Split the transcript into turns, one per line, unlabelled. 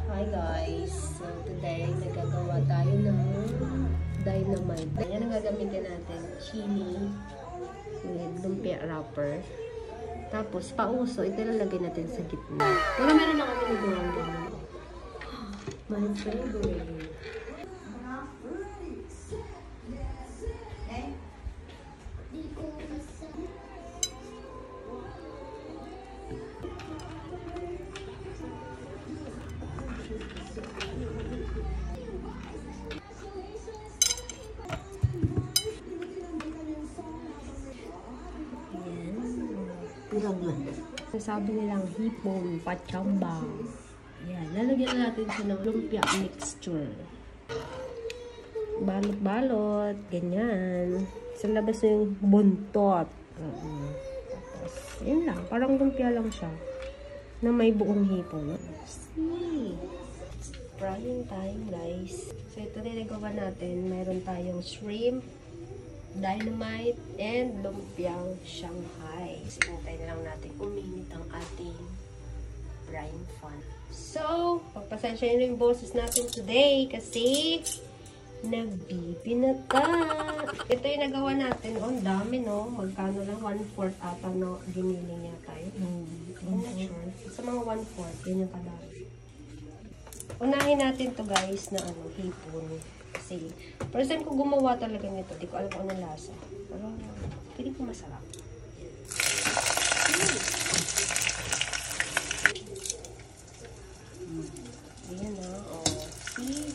Hi guys! So today, nagagawa tayo ng dynamite. Yan ang gagamitin natin. Chili with lumpia wrapper. Tapos, pauso, ito lalagay natin sa gitna. Pero meron na kami nagawang ganyan. My favorite. Sabi nilang hipon, pachamba. Yan. Lalagyan na natin siya ng lumpia mixture. Balot-balot. Ganyan. Sa labas na yung buntot. Tapos, yun lang. Parang lumpia lang siya. Na may buong hipon. See? Frying time, guys. So, ito na nagawa natin. Meron tayong shrimp, dynamite, and lumpiang Shanghai. So, hintayin na lang natin uminit ang ating frying pan. So, pagpasensya nyo yung boses natin today kasi nagbibinata. Ito yung nagawa natin. Oh, ang dami, no? Magkano lang? 1/4 ata na giniling niya tayo. I'm not sure. Sa mga 1/4, yun yung kadami. Unahin natin to guys na hipon. Kasi, first time ko gumawa talaga nito. Di ko alam kung anong lasa. Pero, piling ko masarap. Ayan na. Oh, see?